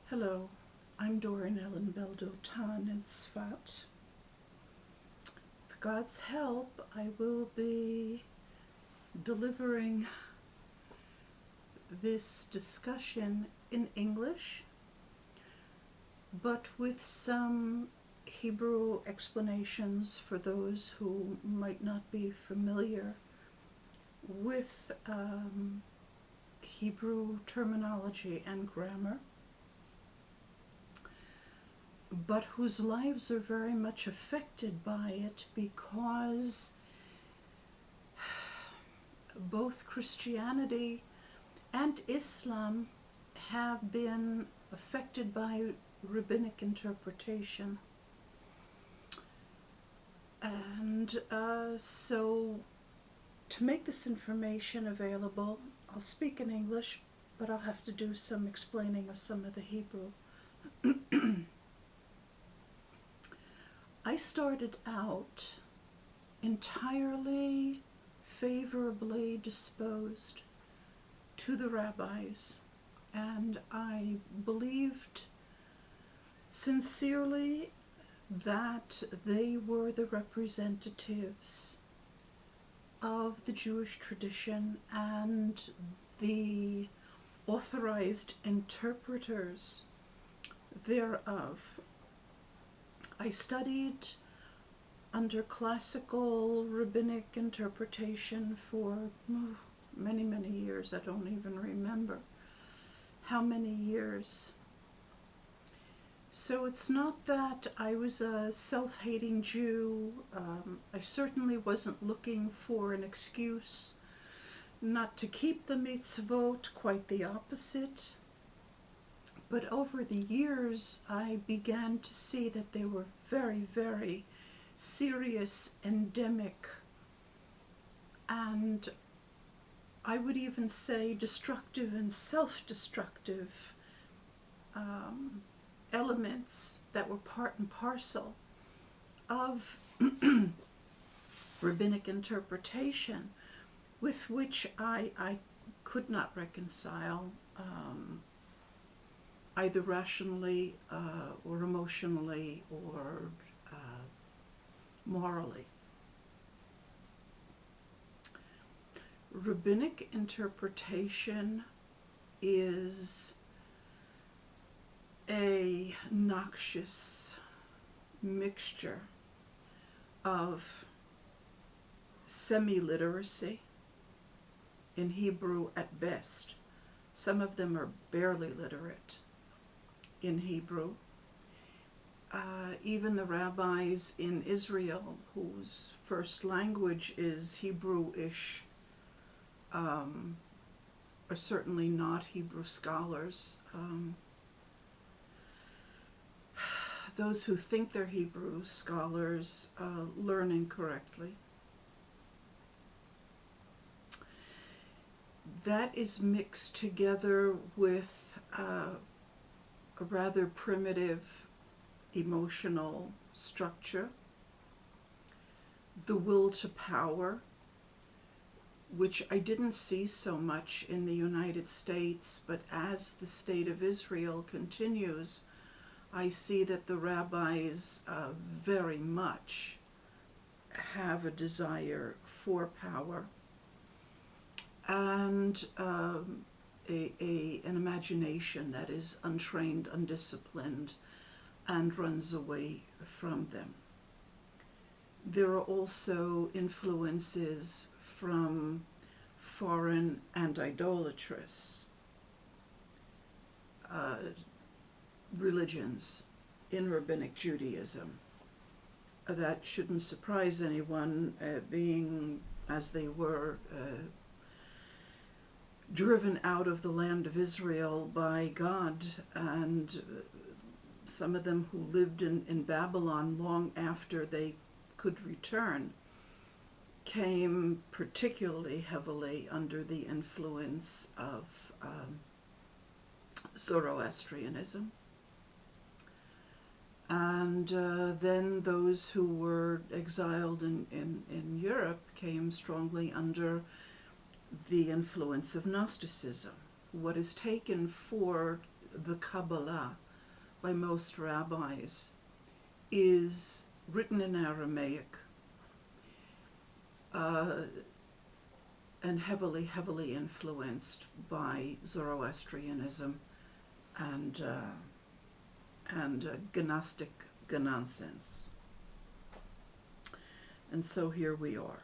Hello, I'm Doran Ellen Beldotan in Nצבת. With God's help, I will be delivering this discussion in English, but with some Hebrew explanations for those who might not be familiar with Hebrew terminology and grammar, but whose lives are very much affected by it because both Christianity and Islam have been affected by rabbinic interpretation. And so to make this information available, I'll speak in English, but I'll have to do some explaining of some of the Hebrew. I started out entirely favorably disposed to the rabbis, and I believed sincerely that they were the representatives of the Jewish tradition and the authorized interpreters thereof. I studied under classical rabbinic interpretation for many, many years. I don't even remember how many years. So it's not that I was a self-hating Jew. I certainly wasn't looking for an excuse not to keep the mitzvot, quite the opposite. But over the years, I began to see that they were very, very serious, endemic, and I would even say destructive and self-destructive elements that were part and parcel of rabbinic interpretation with which I could not reconcile either rationally or emotionally or morally. Rabbinic interpretation is a noxious mixture of semi-literacy, in Hebrew at best. Some of them are barely literate in Hebrew. Even the rabbis in Israel, whose first language is Hebrew-ish, are certainly not Hebrew scholars. Those who think they're Hebrew scholars learn incorrectly. That is mixed together with a rather primitive emotional structure, the will to power, which I didn't see so much in the United States, but as the state of Israel continues, I see that the rabbis very much have a desire for power and an imagination that is untrained, undisciplined, and runs away from them. There are also influences from foreign and idolatrous religions in Rabbinic Judaism. That shouldn't surprise anyone, being as they were driven out of the land of Israel by God, and some of them who lived in Babylon long after they could return came particularly heavily under the influence of Zoroastrianism. And then those who were exiled in Europe came strongly under the influence of Gnosticism. What is taken for the Kabbalah by most rabbis is written in Aramaic and heavily influenced by Zoroastrianism and Gnostic nonsense. And so here we are.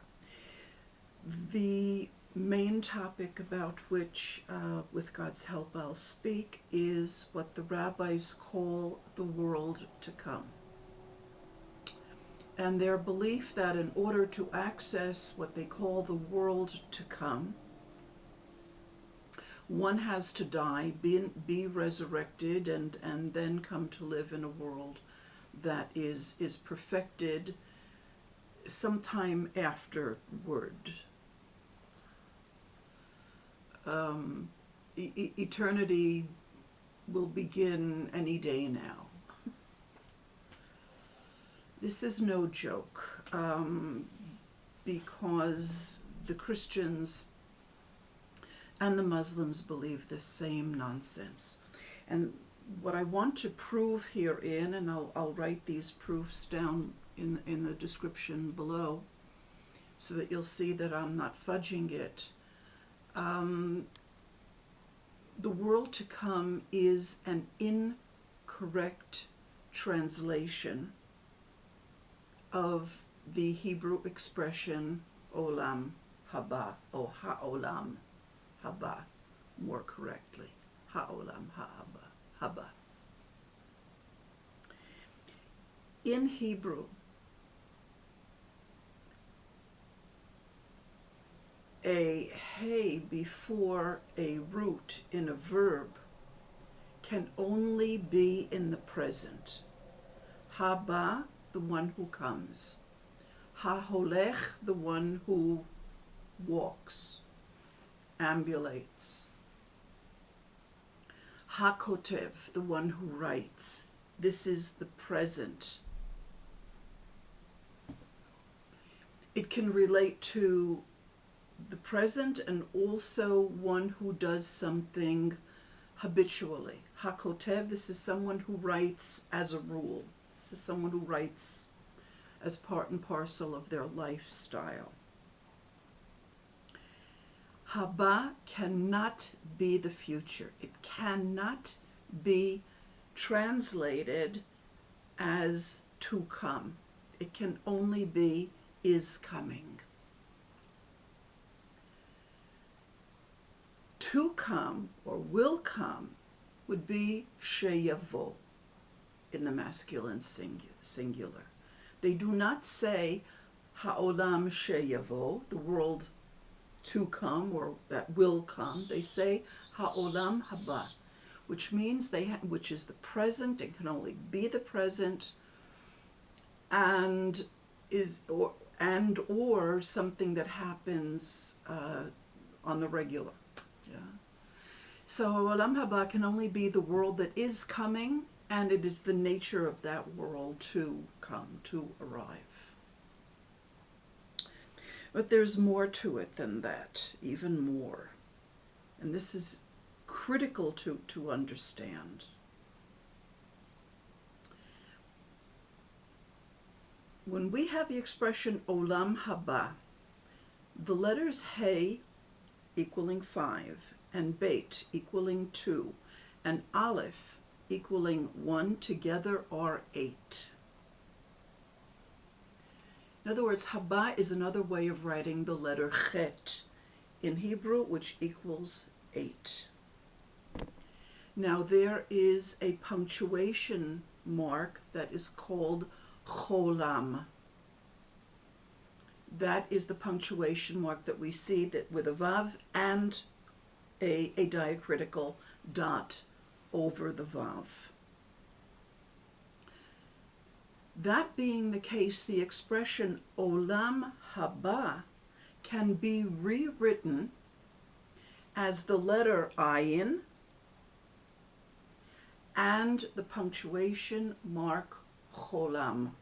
The main topic about which, with God's help, I'll speak is what the rabbis call the world to come. And their belief that in order to access what they call the world to come, one has to die, be resurrected, and then come to live in a world that is perfected sometime afterward. Eternity will begin any day now. This is no joke, because the Christians and the Muslims believe the same nonsense. And what I want to prove herein, and I'll write these proofs down in the description below so that you'll see that I'm not fudging it. The world to come is an incorrect translation of the Hebrew expression olam haba, or ha'olam haba, more correctly, ha'olam haba. In Hebrew, a hey before a root in a verb can only be in the present. Haba, the one who comes. Ha-holech, the one who walks, ambulates. Ha-kotev, the one who writes. This is the present. It can relate to the present and also one who does something habitually. Ha-kotev, this is someone who writes as a rule. This is someone who writes as part and parcel of their lifestyle. Haba cannot be the future. It cannot be translated as to come. It can only be is coming. To come or will come would be sheyavo in the masculine singular. They do not say ha'olam sheyavo, the world to come or that will come. They say ha'olam haba, which means which is the present. It can only be the present, and or something that happens on the regular. Yeah. So Olam Haba can only be the world that is coming, and it is the nature of that world to come, to arrive. But there's more to it than that, even more. And this is critical to understand. When we have the expression Olam Haba, the letters Hey equaling 5, and Bet equaling 2, and Aleph equaling 1 together are 8. In other words, Haba is another way of writing the letter Chet in Hebrew, which equals 8. Now there is a punctuation mark that is called Cholam. That is the punctuation mark that we see that with a Vav and a diacritical dot over the Vav. That being the case, the expression Olam Haba can be rewritten as the letter Ayin and the punctuation mark Cholam.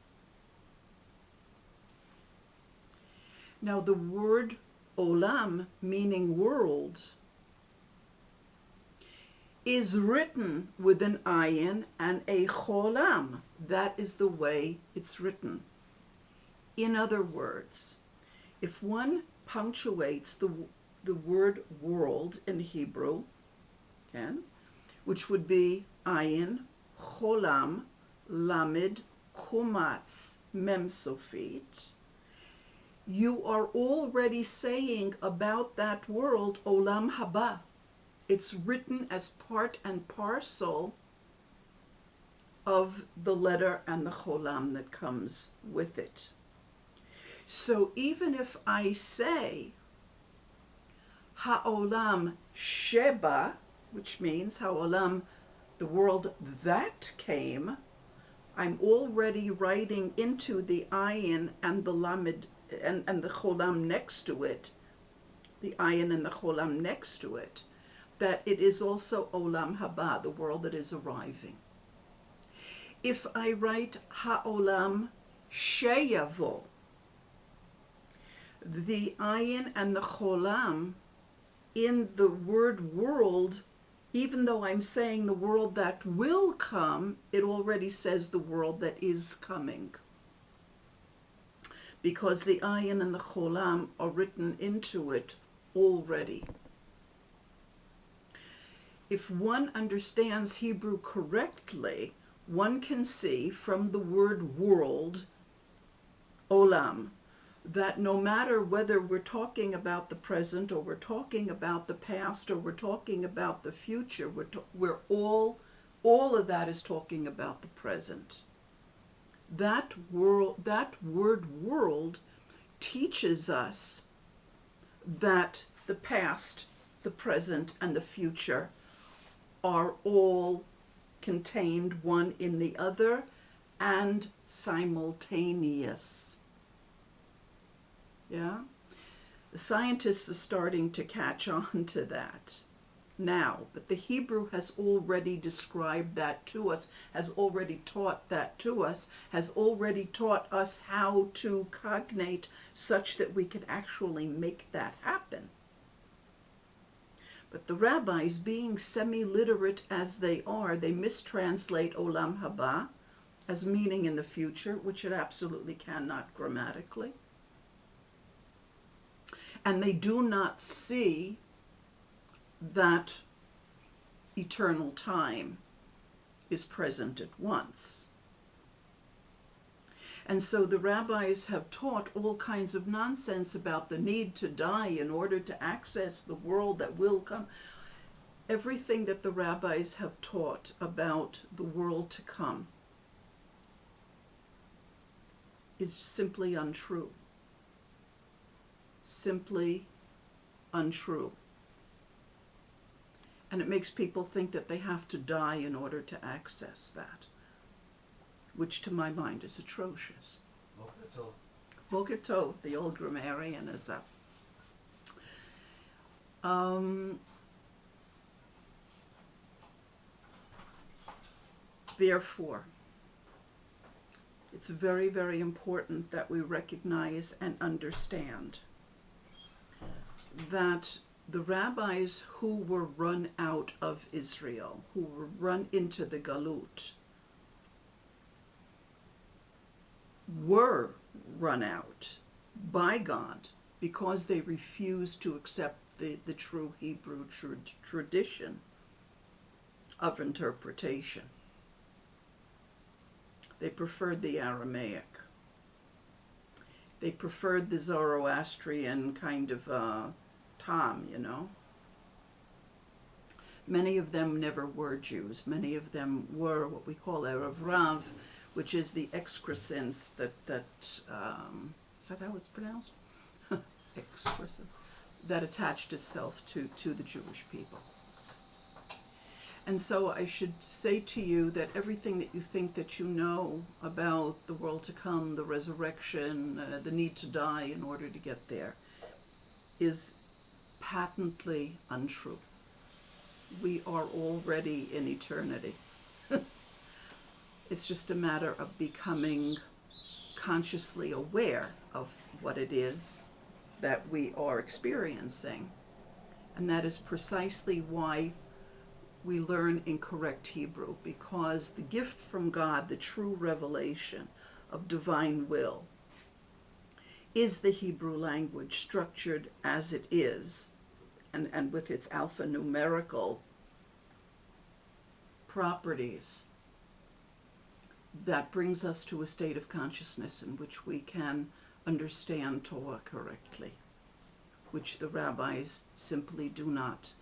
Now the word Olam, meaning world, is written with an ayin and a cholam. That is the way it's written. In other words, if one punctuates the word world in Hebrew, okay, which would be ayin, cholam, lamed, kumatz, mem sofit, you are already saying about that world olam haba. It's written as part and parcel of the letter and the cholam that comes with it. So even if I say ha'olam sheba, which means ha'olam, the world that came, I'm already writing into the ayin and the lamed and the cholam next to it, the ayin and the cholam next to it, that it is also olam haba, the world that is arriving. If I write ha'olam sheyavo, the ayin and the cholam in the word world, even though I'm saying the world that will come, it already says the world that is coming. Because the ayin and the cholam are written into it already. If one understands Hebrew correctly, one can see from the word world, olam, that no matter whether we're talking about the present or we're talking about the past or we're talking about the future, we're all of that is talking about the present. That word world teaches us that the past, the present, and the future are all contained one in the other and simultaneous. Yeah? The scientists are starting to catch on to that now, but the Hebrew has already described that to us, has already taught that to us, has already taught us how to cognate such that we can actually make that happen. But the rabbis, being semi-literate as they are, they mistranslate olam haba as meaning in the future, which it absolutely cannot grammatically. And they do not see that eternal time is present at once. And so the rabbis have taught all kinds of nonsense about the need to die in order to access the world that will come. Everything that the rabbis have taught about the world to come is simply untrue. Simply untrue. And it makes people think that they have to die in order to access that, which to my mind is atrocious. Boker tov, the old grammarian, is up. Therefore, it's very, very important that we recognize and understand that the rabbis who were run out of Israel, who were run into the galut, were run out by God because they refused to accept the true Hebrew tradition of interpretation. They preferred the Aramaic. They preferred the Zoroastrian kind of Tom, you know. Many of them never were Jews. Many of them were what we call Erev Rav, which is the excrescence that is that how it's pronounced? Excrescence. That attached itself to the Jewish people. And so I should say to you that everything that you think that you know about the world to come, the resurrection, the need to die in order to get there, is patently untrue. We are already in eternity. It's just a matter of becoming consciously aware of what it is that we are experiencing. And that is precisely why we learn in correct Hebrew, because the gift from God, the true revelation of divine will, is the Hebrew language structured as it is, and with its alphanumerical properties, that brings us to a state of consciousness in which we can understand Torah correctly, which the rabbis simply do not.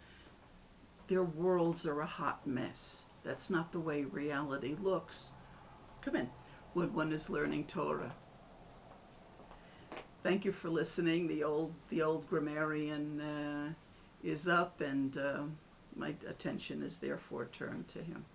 Their worlds are a hot mess. That's not the way reality looks. Come in, when one is learning Torah. Thank you for listening. The old grammarian is up, and my attention is therefore turned to him.